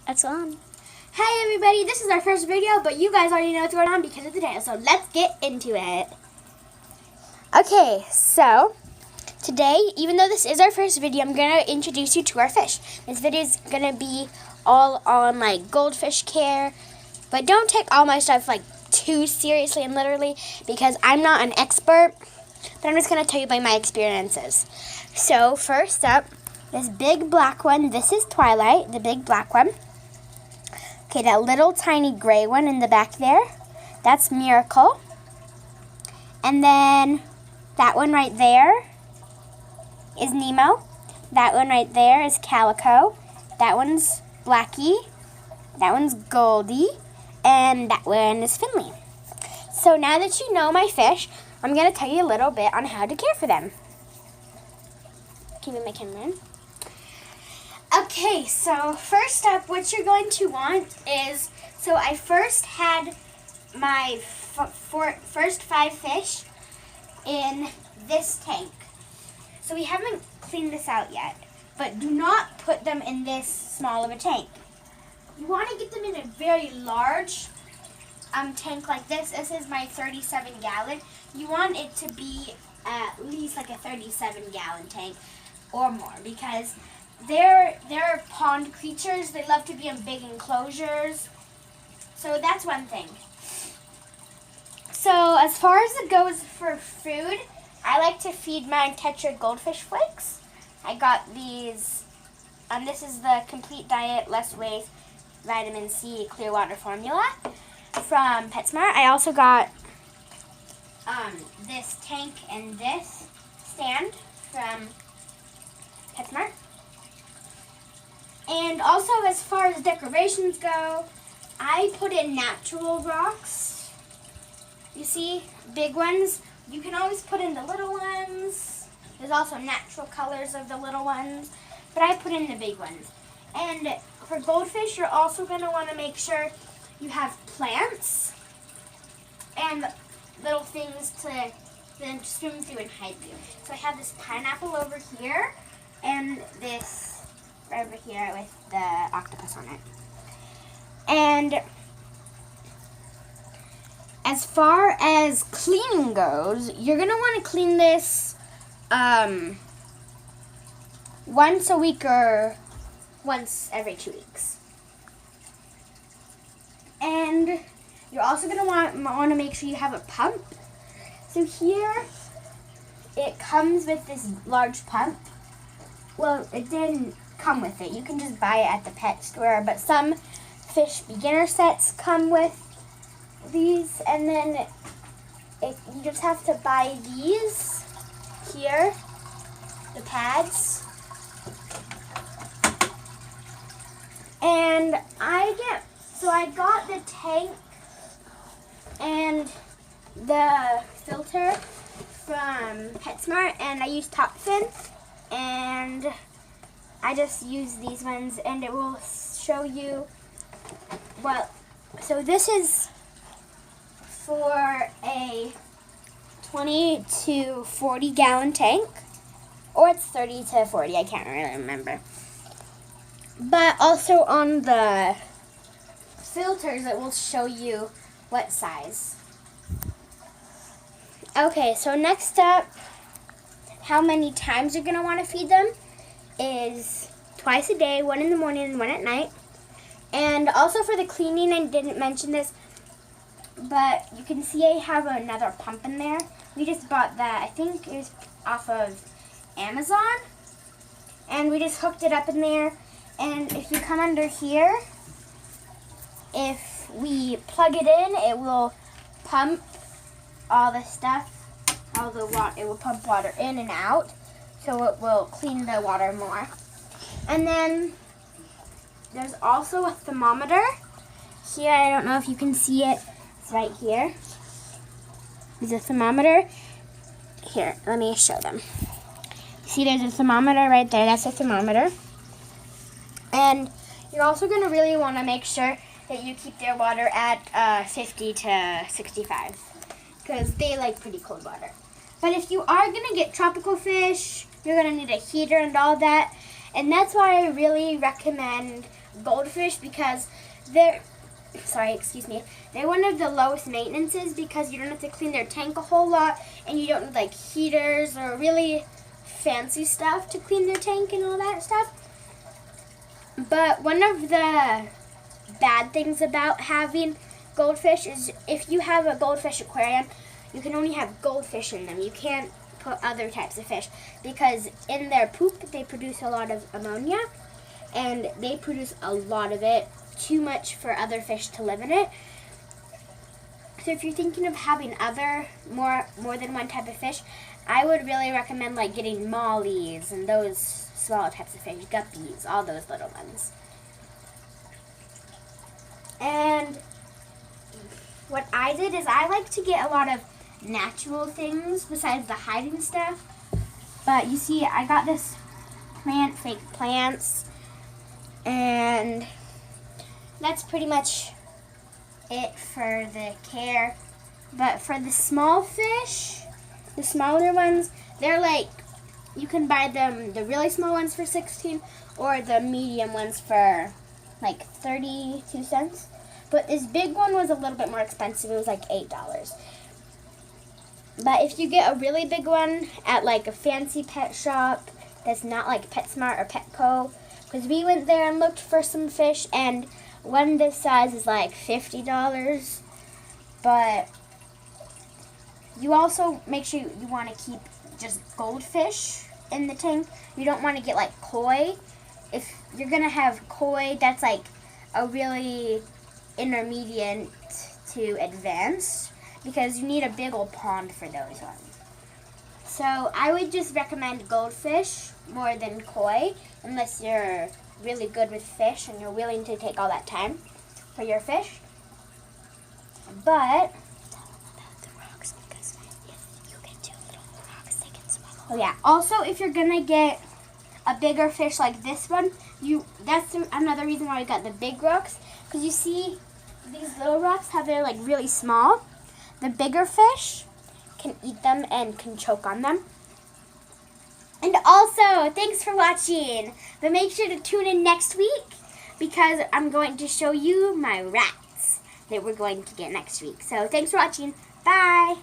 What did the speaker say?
That's on. Hey everybody, this is our first video, but you guys already know what's going on because of the title, so let's get into it. Okay, so today, even though this is our first video, I'm going to introduce you to our fish. This video is going to be all on like goldfish care, but don't take all my stuff like too seriously and literally because I'm not an expert, but I'm just going to tell you by my experiences. So first up, this big black one, this is Twilight, the big black one. Okay, that little tiny gray one in the back there, that's Miracle. And then that one right there is Nemo. That one right there is Calico. That one's Blackie. That one's Goldie. And that one is Finley. So now that you know my fish, I'm going to tell you a little bit on how to care for them. Keep my camera in. Okay, so first up, what you're going to want is, so I first had my first 5 fish in this tank. So we haven't cleaned this out yet, but do not put them in this small of a tank. You want to get them in a very large tank like this. This is my 37-gallon. You want it to be at least like a 37-gallon tank or more because they're pond creatures. They love to be in big enclosures. So that's one thing. So as far as it goes for food, I like to feed my Tetra Goldfish Flakes. I got these, this is the Complete Diet, Less Waste, Vitamin C, Clear Water Formula from PetSmart. I also got this tank and this stand from PetSmart. And also, as far as decorations go, I put in natural rocks. You see, big ones. You can always put in the little ones. There's also natural colors of the little ones, but I put in the big ones. And for goldfish, you're also going to want to make sure you have plants and little things to then swim through and hide through. So I have this pineapple over here and this over here with the octopus on it. And as far as cleaning goes, you're going to want to clean this once a week or once every 2 weeks. And you're also going to want to make sure you have a pump. So here it comes with this large pump. Well, it didn't come with it. You can just buy it at the pet store, but some fish beginner sets come with these, and then you just have to buy these here, the pads. And I got the tank and the filter from PetSmart, and I use Top Fin, and I just use these ones, and it will show you so this is for a 20 to 40 gallon tank, or it's 30 to 40, I can't really remember. But also on the filters, it will show you what size. Okay, so next up, how many times you're going to want to feed them is twice a day, 1 in the morning and 1 at night. And also for the cleaning, I didn't mention this, but you can see I have another pump in there. We just bought that, I think it was off of Amazon, and we just hooked it up in there. And if you come under here, if we plug it in, it will pump all the stuff, all the water. It will pump water in and out, so it will clean the water more. And then there's also a thermometer here. I don't know if you can see it. It's right here. There's a thermometer. Here, let me show them. See, there's a thermometer right there. That's a thermometer. And you're also going to really want to make sure that you keep their water at 50 to 65 because they like pretty cold water. But if you are going to get tropical fish, you're going to need a heater and all that. And that's why I really recommend Goldfish, because they're one of the lowest maintenances, because you don't have to clean their tank a whole lot, and you don't need like heaters or really fancy stuff to clean their tank and all that stuff. But one of the bad things about having Goldfish is if you have a Goldfish aquarium, you can only have goldfish in them. You can't put other types of fish, because in their poop they produce a lot of ammonia, and they produce a lot of it, too much for other fish to live in it. So if you're thinking of having more than one type of fish, I would really recommend like getting mollies and those smaller types of fish, guppies, all those little ones. And what I did is I like to get a lot of natural things besides the hiding stuff. But you see, I got this fake plants, and that's pretty much it for the care. But for the small fish, the smaller ones, they're like, you can buy them, the really small ones for 16, or the medium ones for like 32 cents. But this big one was a little bit more expensive. It was like $8. But if you get a really big one at like a fancy pet shop that's not like PetSmart or Petco, because we went there and looked for some fish, and one this size is like $50. But you also make sure you want to keep just goldfish in the tank. You don't want to get like koi. If you're going to have koi, that's like a really intermediate to advanced, because you need a big old pond for those ones. So I would just recommend goldfish more than koi, unless you're really good with fish and you're willing to take all that time for your fish. But oh yeah, also if you're gonna get a bigger fish like this one, that's another reason why I got the big rocks, because you see these little rocks, how they're like really small. The bigger fish can eat them and can choke on them. And also, thanks for watching. But make sure to tune in next week, because I'm going to show you my rats that we're going to get next week. So thanks for watching. Bye.